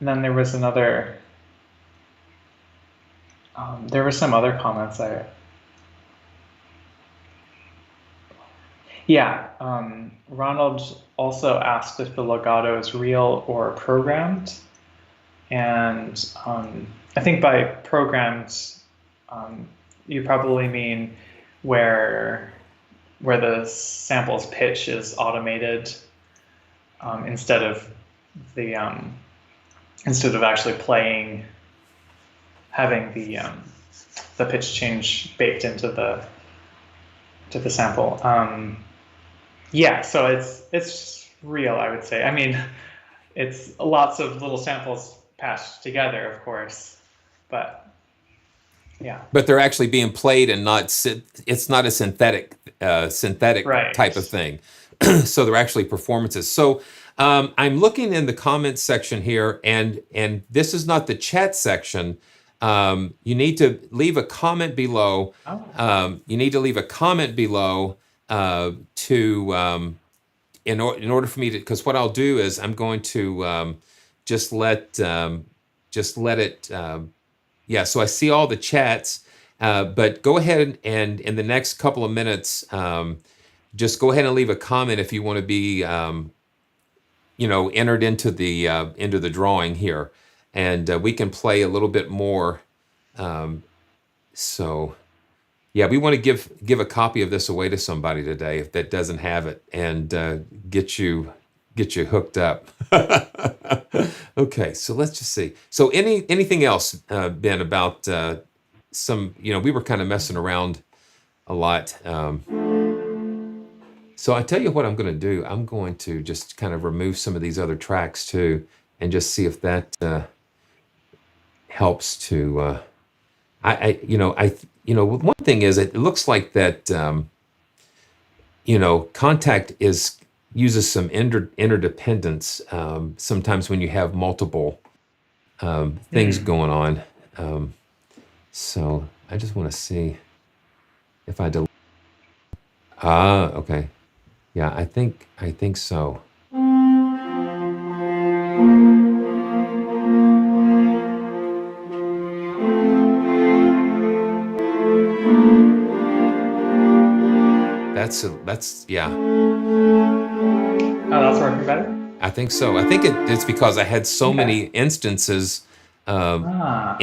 and then there was another. There were some other comments. Yeah. Ronald also asked if the legato is real or programmed, and I think by programmed, you probably mean where the sample's pitch is automated, instead of the instead of actually having the pitch change baked into the sample. Yeah, so it's real, I would say. I mean, it's lots of little samples patched together, of course, but yeah. But they're actually being played and it's not a synthetic type of Right. thing. So they're actually performances. So I'm looking in the comments section here, and this is not the chat section. You need to leave a comment below. Oh. You need to leave a comment below to in order for me to, because what I'll do is I'm going to just let it. Yeah, so I see all the chats, but go ahead and in the next couple of minutes, just go ahead and leave a comment if you want to be, entered into the drawing here, and we can play a little bit more. So, yeah, we want to give a copy of this away to somebody today if that doesn't have it, and get you hooked up. Okay, so let's just see. So anything else, Ben, about some, we were kind of messing around a lot. So I tell you what I'm going to do. I'm going to just kind of remove some of these other tracks too, and just see if that helps to. One thing is, it looks like that. Kontakt uses some interdependence sometimes when you have multiple things going on. So I just want to see if I delete. Okay. Yeah, I think so. That's yeah. Oh, that's working better? I think so. I think it's because I had so Okay. many instances Ah.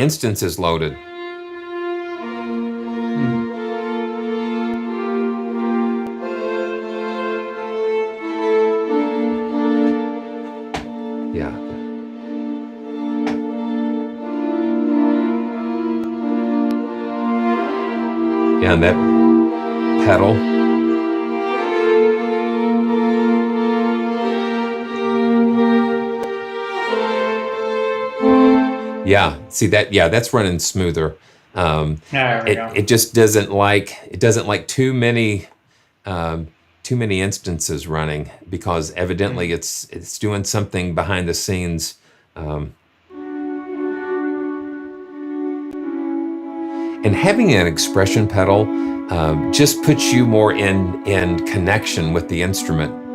loaded. Yeah. and that pedal. Yeah, see that? Yeah, that's running smoother. There we go. It just doesn't like too many instances running, because evidently it's doing something behind the scenes. And having an expression pedal just puts you more in connection with the instrument.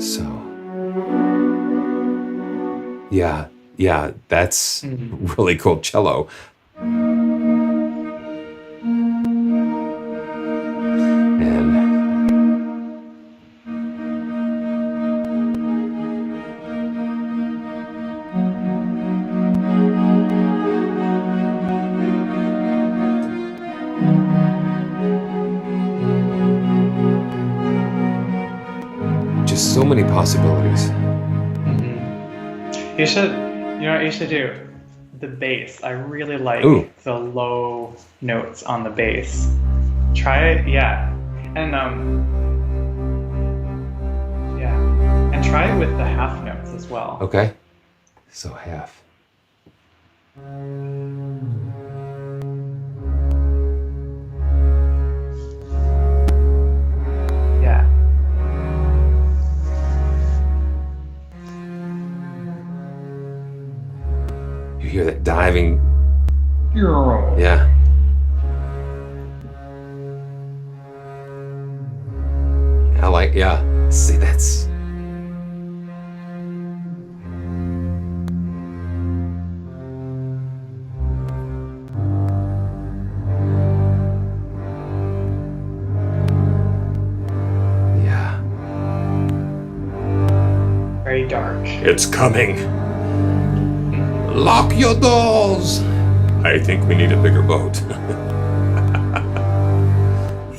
So, yeah, that's really cool cello. Just so many possibilities. You should, you know what you should do? The bass. I really like the low notes on the bass. Try it, yeah. And and try it with the half notes as well. Okay. So half. Yeah. You hear that diving? Yeah. Yeah. I like, yeah. See, that's... Yeah. Very dark. It's coming. Lock your doors. I think we need a bigger boat.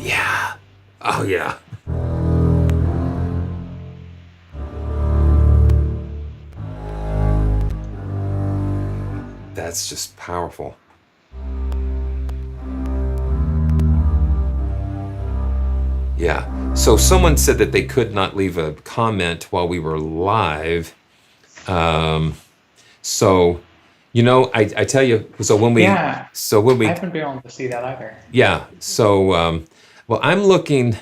Yeah. Oh, yeah. That's just powerful. Yeah. So someone said that they could not leave a comment while we were live. So, you know, I tell you, so when we, I haven't been able to see that either. Yeah. So, well, I'm looking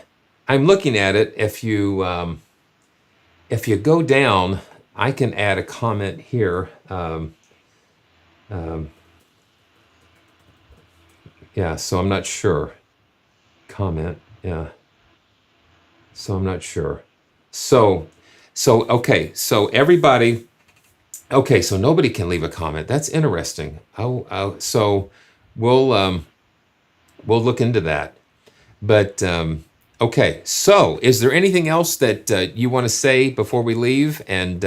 at it. If you go down, I can add a comment here. Yeah. So I'm not sure. Comment. Yeah. So I'm not sure. So okay. So everybody. Okay. So nobody can leave a comment. That's interesting. So we'll look into that. But okay, so is there anything else that you want to say before we leave? And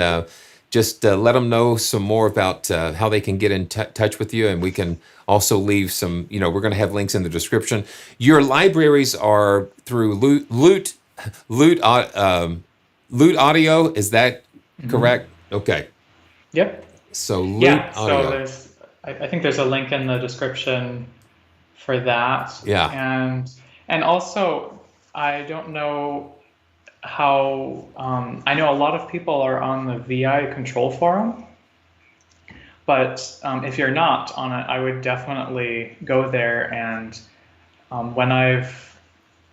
just let them know some more about how they can get in touch with you. And we can also leave some, we're going to have links in the description. Your libraries are through Loot Audio. Is that correct? Okay. Yep. So Loot Audio. So I think there's a link in the description for that. Yeah. And also, I don't know how, I know a lot of people are on the VI control forum, but if you're not on it, I would definitely go there. And when I've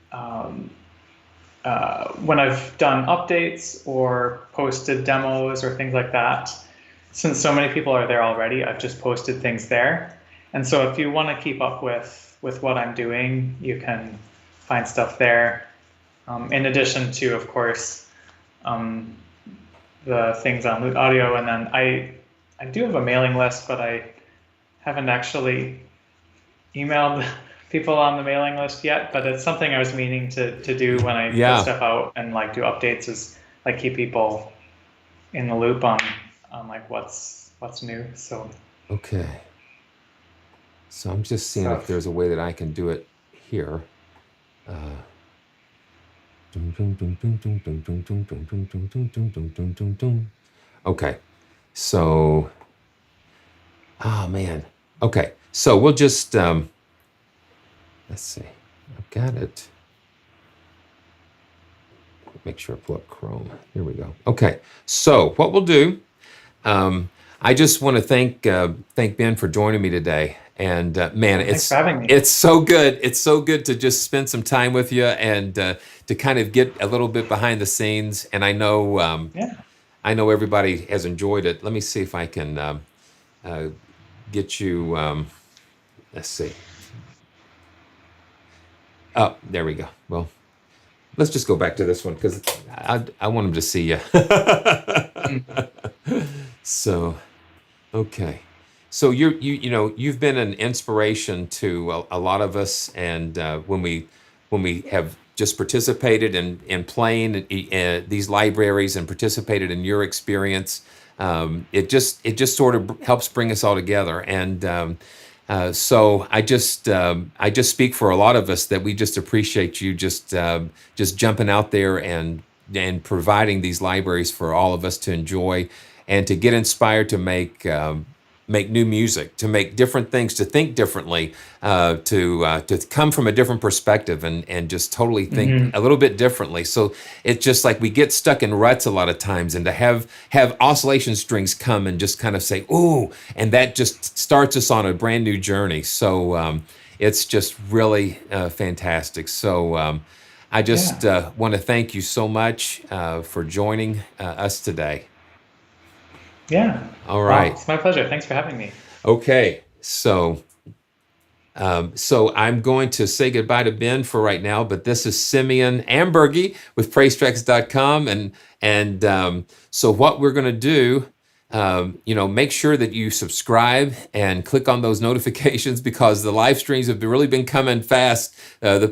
done updates or posted demos or things like that, since so many people are there already, I've just posted things there. And so if you want to keep up with what I'm doing, you can find stuff there. In addition to, of course, the things on Loot Audio. And then I do have a mailing list, but I haven't actually emailed people on the mailing list yet. But it's something I was meaning to do when I put stuff out and do updates, is keep people in the loop on what's new. So okay. So I'm just seeing if there's a way that I can do it here. Okay, so, oh man. Okay, so we'll just, let's see. I've got it. Make sure I pull up Chrome. Here we go. Okay, so what we'll do, I just want to thank Ben for joining me today. And man, Thanks for having me. it's so good. It's so good to just spend some time with you and to kind of get a little bit behind the scenes. And Yeah. I know everybody has enjoyed it. Let me see if I can get you. Let's see. Oh, there we go. Well, let's just go back to this one because I want them to see you. So, okay. So you've been an inspiration to a lot of us, and when we have just participated in playing these libraries and participated in your experience, it just sort of helps bring us all together. And so I just speak for a lot of us that we just appreciate you just jumping out there and providing these libraries for all of us to enjoy and to get inspired to make new music, to make different things, to think differently, to come from a different perspective and just totally think a little bit differently. So it's just like we get stuck in ruts a lot of times, and to have oscillation strings come and just kind of say, ooh, and that just starts us on a brand new journey. So it's just really fantastic. So I just want to thank you so much for joining us today. Yeah. All right. Wow, it's my pleasure. Thanks for having me. Okay, so I'm going to say goodbye to Ben for right now, but this is Simeon Ambergy with PraiseTracks.com, and so what we're going to do, make sure that you subscribe and click on those notifications because the live streams have really been coming fast the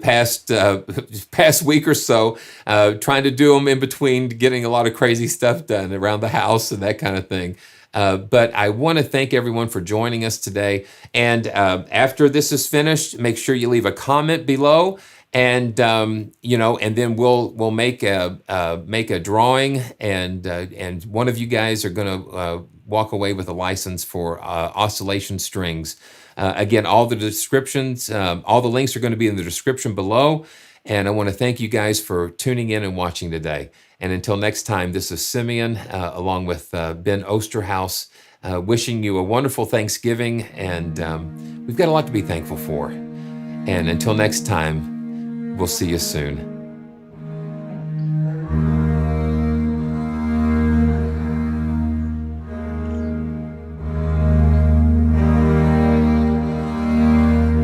past week or so, trying to do them in between getting a lot of crazy stuff done around the house and that kind of thing. But I want to thank everyone for joining us today. And after this is finished, make sure you leave a comment below. And and then we'll make a drawing, and one of you guys are going to walk away with a license for Oscillation strings. Again, all the descriptions, all the links are going to be in the description below. And I want to thank you guys for tuning in and watching today. And until next time, this is Simeon along with Ben Osterhouse, wishing you a wonderful Thanksgiving. And we've got a lot to be thankful for. And until next time, we'll see you soon.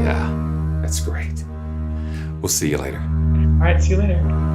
Yeah, that's great. We'll see you later. All right, see you later.